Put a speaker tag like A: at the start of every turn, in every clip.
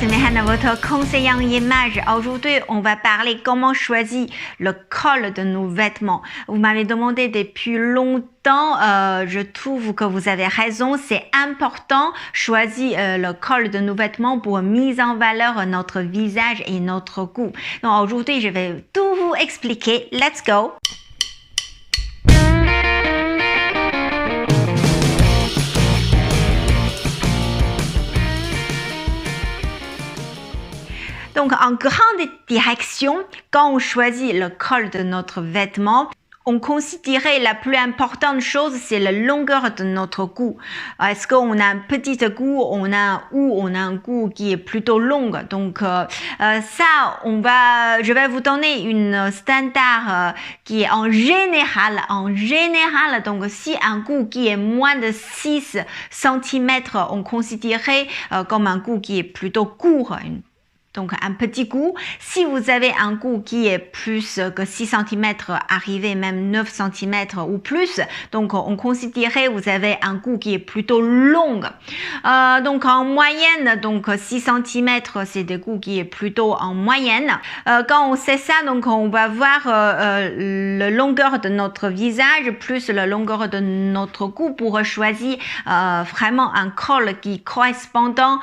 A: c'est Mehana, votre conseiller en image. Aujourd'hui, on va parler comment choisir le col de nos vêtements. Vous m'avez demandé depuis longtemps, je trouve que vous avez raison, c'est important choisir le col de nos vêtements pour mise en valeur notre visage et notre goût. Donc aujourd'hui, je vais tout vous expliquer. Let's go! Donc, en grande direction, quand on choisit le col de notre vêtement, on considérait la plus importante chose, c'est la longueur de notre cou. Est-ce qu'on a un petit cou, on a un cou qui est plutôt long. Donc, je vais vous donner une standard qui est en général. Donc, si un cou qui est moins de 6 cm, on considérait comme un cou qui est plutôt court. Donc, un petit cou. Si vous avez un cou qui est plus que 6 cm, arrivé même 9 cm ou plus, donc on considérait vous avez un cou qui est plutôt long. Donc, en moyenne, donc 6 cm, c'est des coups qui est plutôt en moyenne. Quand on sait ça, donc on va voir la longueur de notre visage plus la longueur de notre cou pour choisir vraiment un col qui correspondant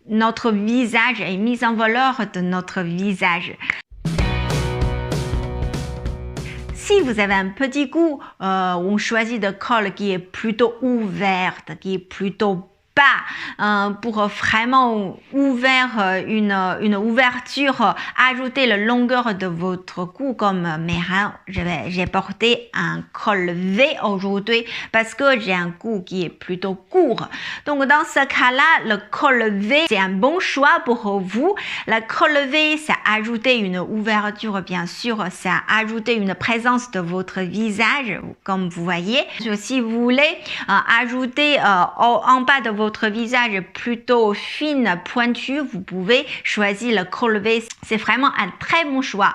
A: notre visage et mise en valeur de notre visage. Si vous avez un petit cou, on choisit de col qui est plutôt ouverte, qui est plutôt bas, pour vraiment ouvrir une ouverture, ajouter la longueur de votre cou comme Mehana. J'ai porté un col V aujourd'hui parce que j'ai un cou qui est plutôt court. Donc dans ce cas-là, le col V, c'est un bon choix pour vous. Le col V, ça ajoute une ouverture, bien sûr, ça ajoute une présence de votre visage, comme vous voyez. Si vous voulez ajouter en bas de votre visage plutôt fine, pointu, vous pouvez choisir le col V. C'est vraiment un très bon choix.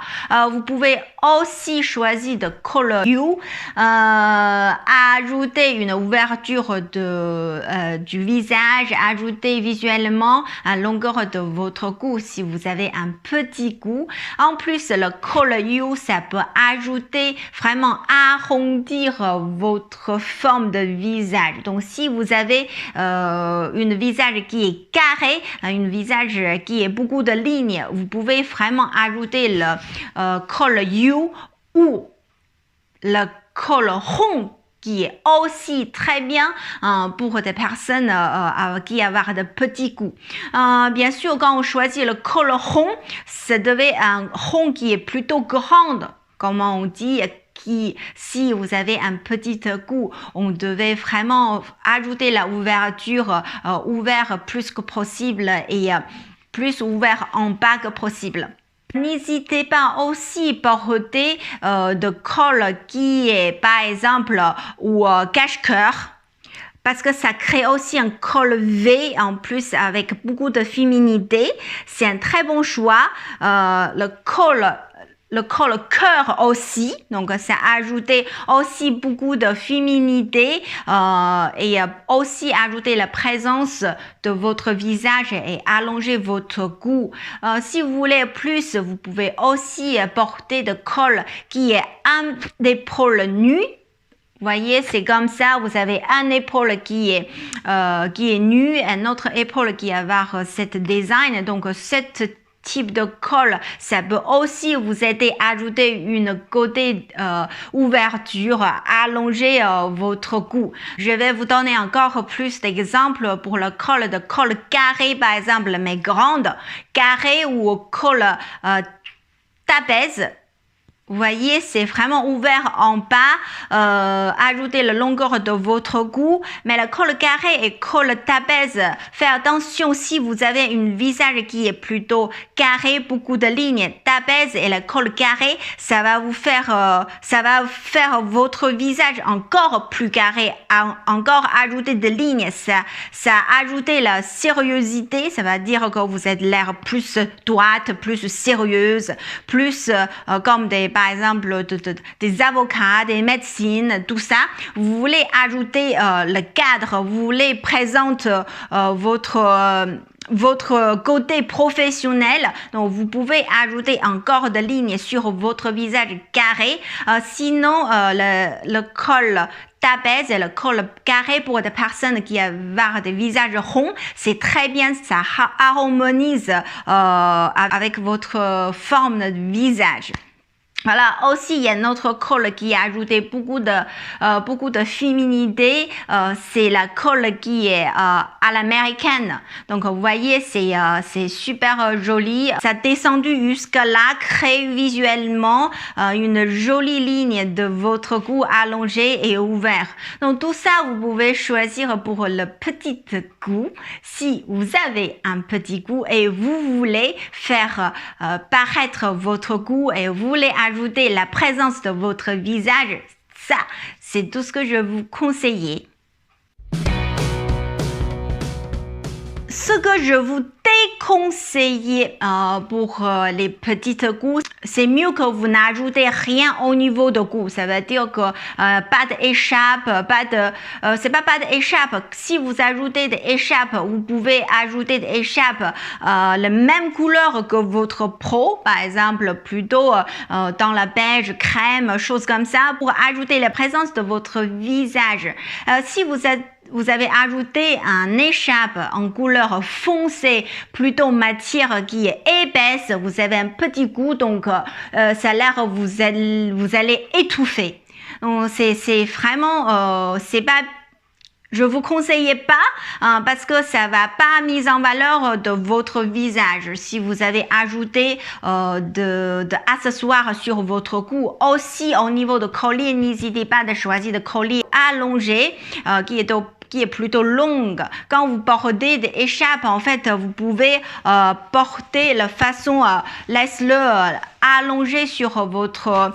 A: Vous pouvez aussi choisir le col U, ajouter une ouverture du visage, ajouter visuellement la longueur de votre cou si vous avez un petit cou. En plus, le col U, ça peut ajouter vraiment arrondir votre forme de visage. Donc, si vous avez une visage qui est carré, une visage qui est beaucoup de lignes, vous pouvez vraiment ajouter le col U ou le col rond qui est aussi très bien pour des personnes qui ont de petits coups. Bien sûr, quand on choisit le col rond, ça devait être un rond qui est plutôt grand, comme on dit. Si vous avez un petit cou, on devait vraiment ajouter la ouverture, ouvert plus que possible et plus ouvert en bas que possible. N'hésitez pas aussi à porter de col qui est par exemple ou cache-cœur, parce que ça crée aussi un col V en plus avec beaucoup de féminité. C'est un très bon choix. Le col cœur aussi, donc ça a ajouté aussi beaucoup de féminité et aussi ajouter la présence de votre visage et allonger votre cou. Si vous voulez plus, vous pouvez aussi porter de col qui est un épaule nue. Vous voyez, c'est comme ça, vous avez un épaule qui est nu, un autre épaule qui a cette design, donc cette type de col, ça peut aussi vous aider à ajouter une côté ouverture, allonger votre cou. Je vais vous donner encore plus d'exemples pour le col carré, par exemple, mais grande, carré ou col trapèze. Vous voyez, c'est vraiment ouvert en bas, ajouter la longueur de votre cou, mais le col carré et col trapèze, faites attention si vous avez une visage qui est plutôt carré, beaucoup de lignes, trapèze et le col carré, ça va faire votre visage encore plus carré, encore ajouter des lignes, ça ajouter la sérieuxité, ça va dire que vous êtes l'air plus droite, plus sérieuse, plus comme par exemple des avocats, des médecins, tout ça. Vous voulez ajouter le cadre, vous voulez présenter votre votre côté professionnel. Donc, vous pouvez ajouter encore de lignes sur votre visage carré. Sinon, le col trapèze et le col carré pour des personnes qui ont des visages ronds, c'est très bien, ça harmonise avec votre forme de visage. Voilà, aussi il y a notre col qui a ajouté beaucoup de féminité. C'est la col qui est à l'américaine. Donc vous voyez, c'est super joli. Ça a descendu jusque là, crée visuellement une jolie ligne de votre cou allongé et ouvert. Donc tout ça, vous pouvez choisir pour le petit cou. Si vous avez un petit cou et vous voulez faire paraître votre cou et vous voulez ajouter la présence de votre visage, ça, c'est tout ce que je vous conseille. Ce que je vous déconseille pour les petites cous, c'est mieux que vous n'ajoutez rien au niveau de cou. Ça veut dire que pas d'écharpe, c'est pas d'écharpe. Si vous ajoutez des écharpes, vous pouvez ajouter des écharpes la même couleur que votre pro, par exemple plutôt dans la beige, crème, choses comme ça, pour ajouter la présence de votre visage. Si vous avez ajouté un écharpe en couleur foncée, plutôt matière qui est épaisse, vous avez un petit cou, donc ça a l'air vous allez étouffer. Donc c'est vraiment, c'est pas, je vous conseille pas parce que ça va pas mise en valeur de votre visage. Si vous avez ajouté de accessoires sur votre cou, aussi au niveau de collier, n'hésitez pas de choisir de collier allongé qui est plutôt longue. Quand vous portez des écharpes, en fait, vous pouvez porter la façon, laisse-le allongé sur votre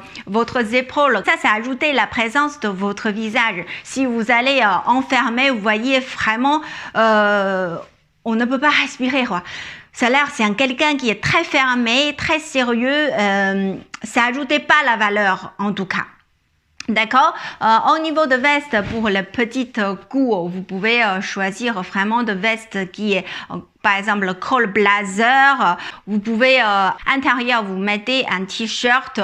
A: épaule. Ça ajouter la présence de votre visage. Si vous allez enfermer, vous voyez vraiment, on ne peut pas respirer, quoi. Ça a l'air, c'est quelqu'un qui est très fermé, très sérieux. Ça ajoutait pas la valeur, en tout cas. D'accord. Au niveau de veste, pour le petit cou, vous pouvez choisir vraiment de veste qui est, par exemple, le col blazer. Vous pouvez, intérieur, vous mettez un t-shirt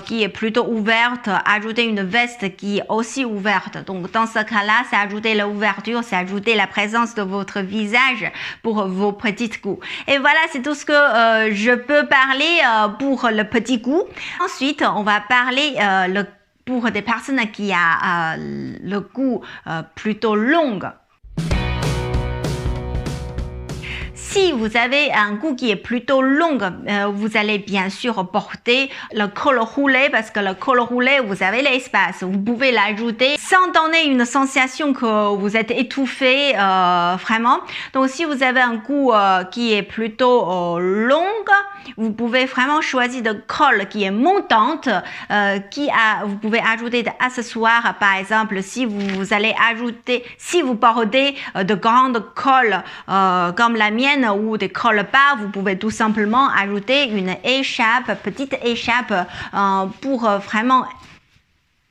A: qui est plutôt ouverte, ajouter une veste qui est aussi ouverte. Donc, dans ce cas-là, c'est ajouter l'ouverture, c'est ajouter la présence de votre visage pour vos petites coups. Et voilà, c'est tout ce que je peux parler pour le petit cou. Ensuite, on va parler pour des personnes qui ont le cou plutôt long. Si vous avez un cou qui est plutôt long, vous allez bien sûr porter le col roulé parce que le col roulé, vous avez l'espace. Vous pouvez l'ajouter sans donner une sensation que vous êtes étouffé, vraiment. Donc, si vous avez un cou qui est plutôt long, vous pouvez vraiment choisir de col qui est montante, vous pouvez ajouter des accessoires. Par exemple, si vous allez ajouter, si vous portez de grandes cols comme la mienne, ou des cols bas, vous pouvez tout simplement ajouter une écharpe, petite écharpe pour vraiment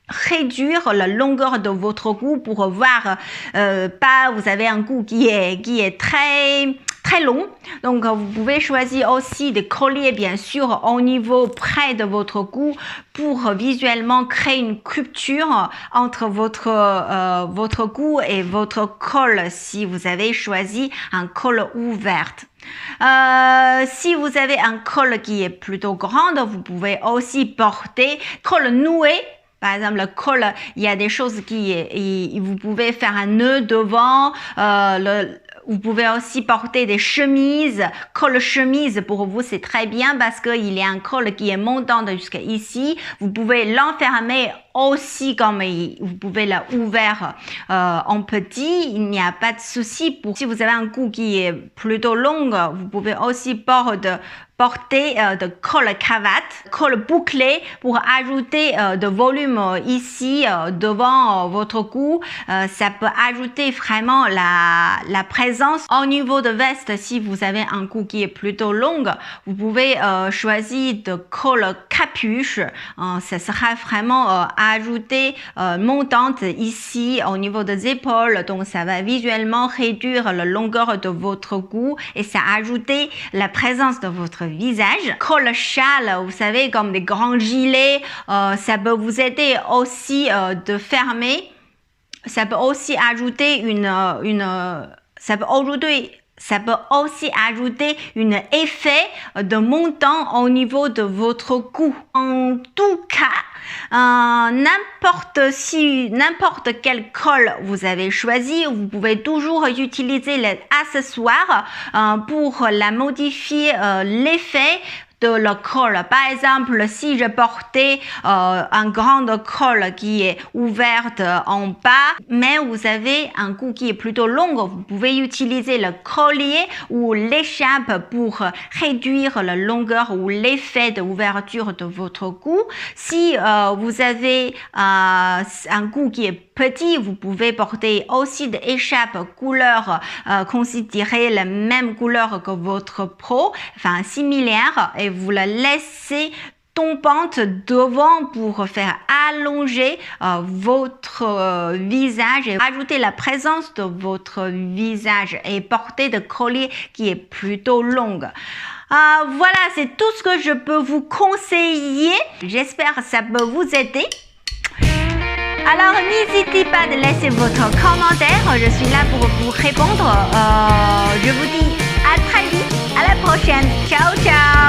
A: réduire la longueur de votre cou pour voir pas vous avez un cou qui est très long. Donc vous pouvez choisir aussi des colliers bien sûr au niveau près de votre cou pour visuellement créer une rupture entre votre cou et votre col si vous avez choisi un col ouvert. Si vous avez un col qui est plutôt grand, vous pouvez aussi porter col noué. Par exemple, le col, il y a des choses vous pouvez faire un nœud devant, vous pouvez aussi porter des chemises, col chemise pour vous c'est très bien parce qu'il y a un col qui est montant jusqu'à ici. Vous pouvez l'enfermer aussi comme vous pouvez l'ouvrir en petit, il n'y a pas de souci. Si vous avez un cou qui est plutôt long, vous pouvez aussi porter de col cravate, col bouclé pour ajouter de volume ici devant votre cou. Ça peut ajouter vraiment la présence présence. Au niveau de veste, si vous avez un cou qui est plutôt long, vous pouvez choisir de coller capuche. Ça sera vraiment ajouter montante ici au niveau des épaules. Donc, ça va visuellement réduire la longueur de votre cou et ça ajouter la présence de votre visage. Col châle, vous savez, comme des grands gilets, ça peut vous aider aussi de fermer. Ça peut aussi ajouter ça peut aussi ajouter un effet de montant au niveau de votre cou. En tout cas, n'importe quel col vous avez choisi, vous pouvez toujours utiliser les accessoires pour la modifier l'effet de le col. Par exemple, si je portais un grand col qui est ouverte en bas, mais vous avez un cou qui est plutôt long, vous pouvez utiliser le collier ou l'écharpe pour réduire la longueur ou l'effet d'ouverture de votre cou. Si vous avez un cou qui est petit, vous pouvez porter aussi des écharpes couleur considérée la même couleur que votre peau, enfin similaire, et vous la laissez tombante devant pour faire allonger votre visage et ajouter la présence de votre visage et porter des colliers qui est plutôt long. Voilà, c'est tout ce que je peux vous conseiller. J'espère que ça peut vous aider. Alors, n'hésitez pas de laisser votre commentaire. Je suis là pour vous répondre. Je vous dis à très vite. À la prochaine. Ciao, ciao.